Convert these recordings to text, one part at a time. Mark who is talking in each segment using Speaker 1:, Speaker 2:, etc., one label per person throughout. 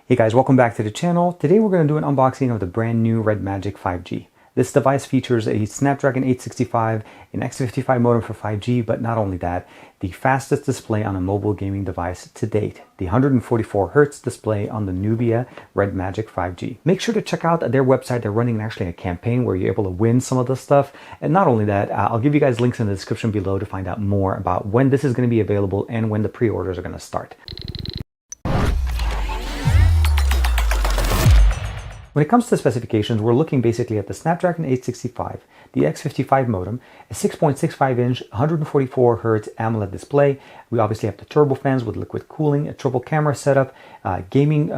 Speaker 1: Hey guys, welcome back to the channel. Today we're going to do an unboxing of the brand new Red Magic 5G. This device features a Snapdragon 865, an X55 modem for 5G, but not only that, the fastest display on a mobile gaming device to date, the 144Hz display on the Nubia Red Magic 5G. Make sure to check out their website. They're running actually a campaign where you're able to win some of the stuff. And not only that, I'll give you guys links in the description below to find out more about when this is going to be available and when the pre-orders are going to start. When it comes to specifications, we're looking basically at the Snapdragon 865, the X55 modem, a 6.65-inch 144Hz AMOLED display. We obviously have the turbo fans with liquid cooling, a triple camera setup, gaming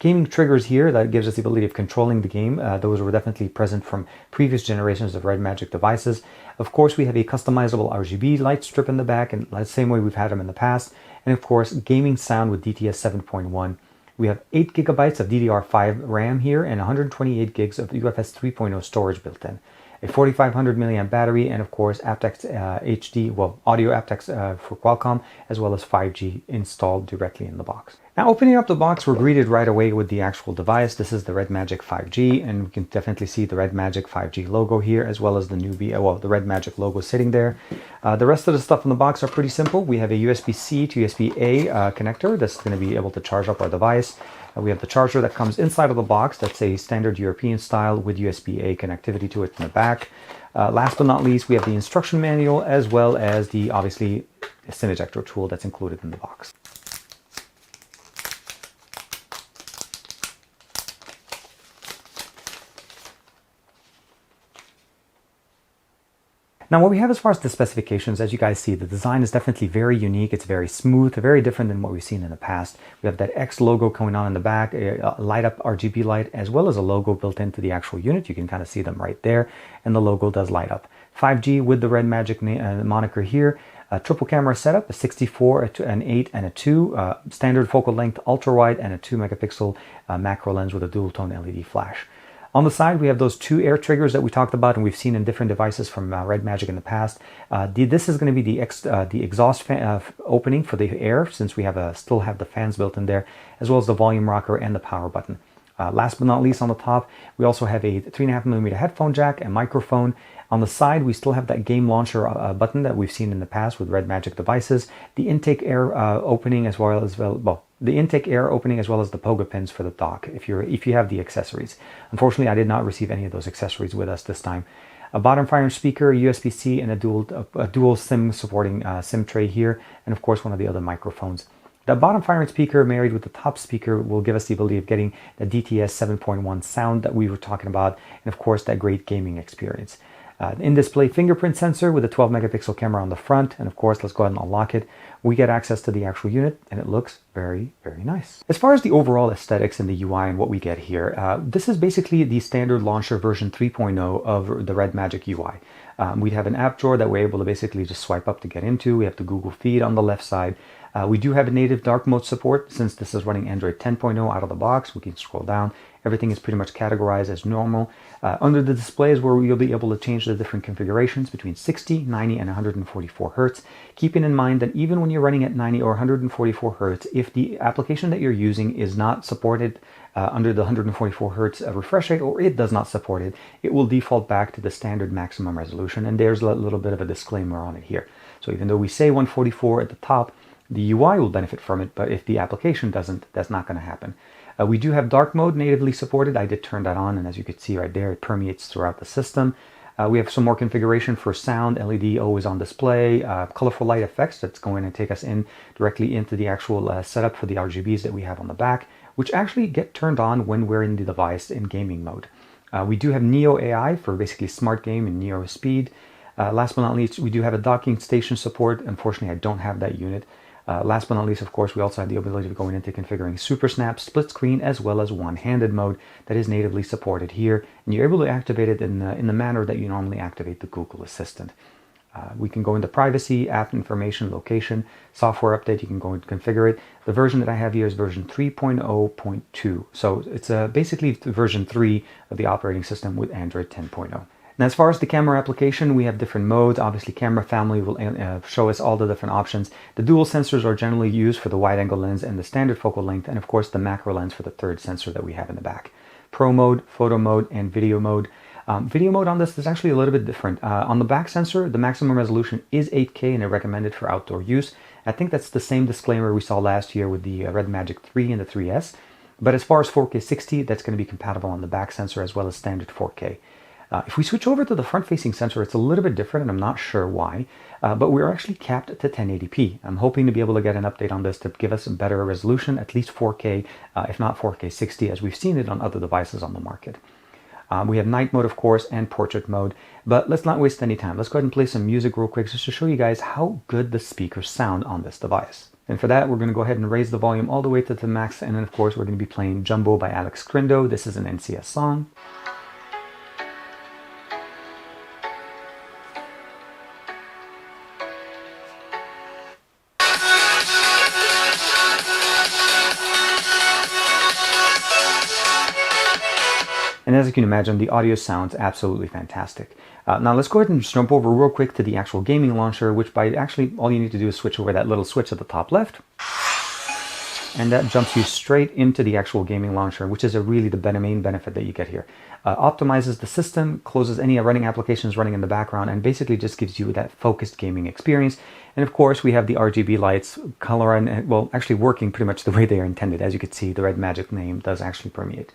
Speaker 1: gaming triggers here that gives us the ability of controlling the game. Those were definitely present from previous generations of Red Magic devices. Of course, we have a customizable RGB light strip in the back, and the same way we've had them in the past. And of course, gaming sound with DTS 7.1. We have 8 gigabytes of DDR5 RAM here and 128 gigs of UFS 3.0 storage built in. A 4500 milliamp battery and of course aptX HD, audio aptX for Qualcomm, as well as 5G installed directly in the box. Now opening up the box, we're greeted right away with the actual device. This is the Red Magic 5G, and we can definitely see the Red Magic 5G logo here, as well as the Nubia, the Red Magic logo sitting there. The rest of the stuff in the box are pretty simple. We have a USB-C to USB-A connector that's going to be able to charge up our device. We have the charger that comes inside of the box. That's a standard European style with USB-A connectivity to it in the back. Last but not least, we have the instruction manual as well as the, obviously, SIM ejector tool that's included in the box. Now what we have as far as the specifications, as you guys see, the design is definitely very unique. It's very smooth, very different than what we've seen in the past. We have that X logo going on in the back, a light up RGB light, as well as a logo built into the actual unit. You can kind of see them right there, and the logo does light up. 5G with the Red Magic moniker here. A triple camera setup, a 64, an 8, and a 2, standard focal length ultra wide, and a 2 megapixel macro lens with a dual tone LED flash. On the side, we have those 2 air triggers that we talked about and we've seen in different devices from Red Magic in the past. This is going to be the exhaust fan, opening for the air, since we have still have the fans built in there, as well as the volume rocker and the power button. Last but not least, on the top, we also have a 3.5mm headphone jack and microphone. On the side, we still have that game launcher button that we've seen in the past with Red Magic devices. The intake air opening as well as the intake air opening as well as the pogo pins for the dock if you have the accessories. Unfortunately, I did not receive any of those accessories with us this time. A bottom 5-inch speaker, USB-C, and a dual SIM supporting SIM tray here, and of course one of the other microphones. The bottom 5-inch speaker married with the top speaker will give us the ability of getting the DTS 7.1 sound that we were talking about, and of course that great gaming experience. In-display fingerprint sensor with a 12 megapixel camera on the front, and of course let's go ahead and unlock it. We get access to the actual unit and it looks very, very nice. As far as the overall aesthetics and the UI and what we get here, this is basically the standard launcher version 3.0 of the Red Magic UI. We have an app drawer that we're able to basically just swipe up to get into. We have the Google feed on the left side. We do have a native dark mode support. Since this is running Android 10.0 out of the box, we can scroll down. Everything is pretty much categorized as normal. Under the display is where you'll be able to change the different configurations between 60, 90, and 144 Hz. Keeping in mind that even when you're running at 90 or 144 Hz, if the application that you're using is not supported under the 144 Hz refresh rate, or it does not support it, it will default back to the standard maximum resolution. And there's a little bit of a disclaimer on it here. So even though we say 144 at the top, the UI will benefit from it, but if the application doesn't, that's not going to happen. We do have dark mode natively supported. I did turn that on, and as you can see right there, it permeates throughout the system. We have some more configuration for sound, LED always on display, colorful light effects that's going to take us directly into the actual setup for the RGBs that we have on the back, which actually get turned on when we're in the device in gaming mode. We do have Neo AI for basically smart game and Neo speed. Last but not least, we do have a docking station support. Unfortunately, I don't have that unit. Last but not least, of course, we also have the ability of going into configuring Super Snap, split screen, as well as one-handed mode that is natively supported here. And you're able to activate it in the manner that you normally activate the Google Assistant. We can go into privacy, app information, location, software update. You can go and configure it. The version that I have here is version 3.0.2. So it's basically version 3 of the operating system with Android 10.0. And as far as the camera application, we have different modes. Obviously, camera family will show us all the different options. The dual sensors are generally used for the wide-angle lens and the standard focal length, and of course the macro lens for the third sensor that we have in the back. Pro mode, photo mode, and video mode. Video mode on this is actually a little bit different. On the back sensor, the maximum resolution is 8K and is recommended for outdoor use. I think that's the same disclaimer we saw last year with the Red Magic 3 and the 3S. But as far as 4K 60, that's going to be compatible on the back sensor as well as standard 4K. If we switch over to the front-facing sensor, it's a little bit different, and I'm not sure why, but we're actually capped to 1080p. I'm hoping to be able to get an update on this to give us a better resolution, at least 4K, if not 4K 60, as we've seen it on other devices on the market. We have night mode, of course, and portrait mode, but let's not waste any time. Let's go ahead and play some music real quick just to show you guys how good the speakers sound on this device. And for that, we're going to go ahead and raise the volume all the way to the max, and then, of course, we're going to be playing Jumbo by Alex Crindo. This is an NCS song. And as you can imagine, the audio sounds absolutely fantastic. Now let's go ahead and just jump over real quick to the actual gaming launcher, which by actually all you need to do is switch over that little switch at the top left. And that jumps you straight into the actual gaming launcher, which is really the main benefit that you get here. Optimizes the system, closes any running applications running in the background, and basically just gives you that focused gaming experience. And of course, we have the RGB lights, color, and well, actually working pretty much the way they are intended. As you can see, the Red Magic name does actually permeate.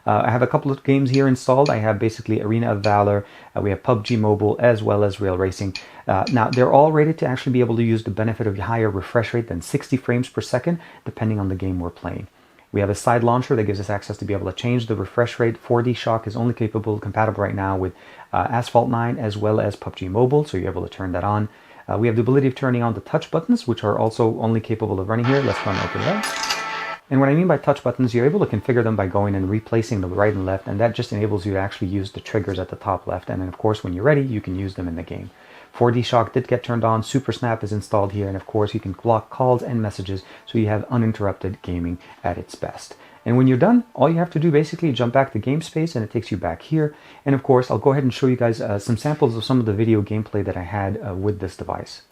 Speaker 1: I have a couple of games here installed. I have basically Arena of Valor, we have PUBG Mobile, as well as Rail Racing. Now, they're all rated to actually be able to use the benefit of a higher refresh rate than 60 frames per second, depending on the game we're playing. We have a side launcher that gives us access to be able to change the refresh rate. 4D Shock is only compatible right now with Asphalt 9 as well as PUBG Mobile, so you're able to turn that on. We have the ability of turning on the touch buttons, which are also only capable of running here. Let's go and open it up. And what I mean by touch buttons, you're able to configure them by going and replacing the right and left, and that just enables you to actually use the triggers at the top left, and then of course when you're ready, you can use them in the game. 4D Shock did get turned on, Super Snap is installed here, and of course you can block calls and messages so you have uninterrupted gaming at its best. And when you're done, all you have to do basically jump back to game space and it takes you back here. And of course, I'll go ahead and show you guys some samples of some of the video gameplay that I had with this device.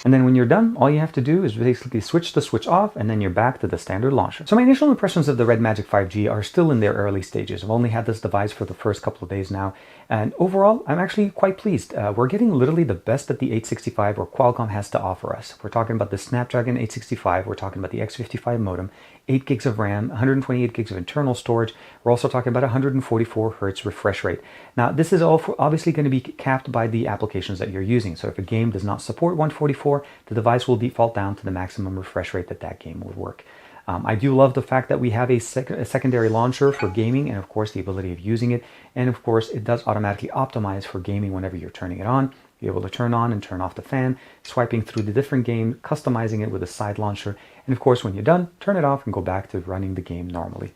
Speaker 1: And then when you're done, all you have to do is basically switch the switch off, and then you're back to the standard launcher. So my initial impressions of the Red Magic 5G are still in their early stages. I've only had this device for the first couple of days now, and overall, I'm actually quite pleased. We're getting literally the best that the 865 or Qualcomm has to offer us. We're talking about the Snapdragon 865, we're talking about the X55 modem, 8 gigs of RAM, 128 gigs of internal storage. We're also talking about 144 Hz refresh rate. Now, this is all obviously going to be capped by the applications that you're using. So if a game does not support 144, the device will default down to the maximum refresh rate that game would work. I do love the fact that we have a secondary launcher for gaming, and of course the ability of using it. And of course it does automatically optimize for gaming whenever you're turning it on. You're able to turn on and turn off the fan, swiping through the different games, customizing it with a side launcher. And of course, when you're done, turn it off and go back to running the game normally.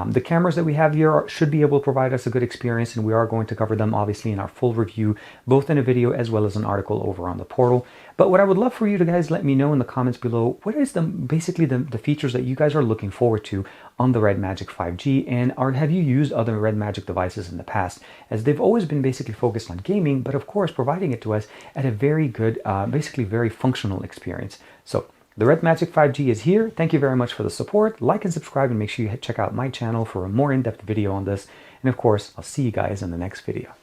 Speaker 1: The cameras that we have here should be able to provide us a good experience, and we are going to cover them obviously in our full review, both in a video as well as an article over on the portal. But what I would love for you to guys let me know in the comments below, what is basically the features that you guys are looking forward to on the Red Magic 5G, and have you used other Red Magic devices in the past, as they've always been basically focused on gaming, but of course providing it to us at a very good, basically very functional experience. So the Red Magic 5G is here. Thank you very much for the support. Like and subscribe, and make sure you check out my channel for a more in-depth video on this. And of course, I'll see you guys in the next video.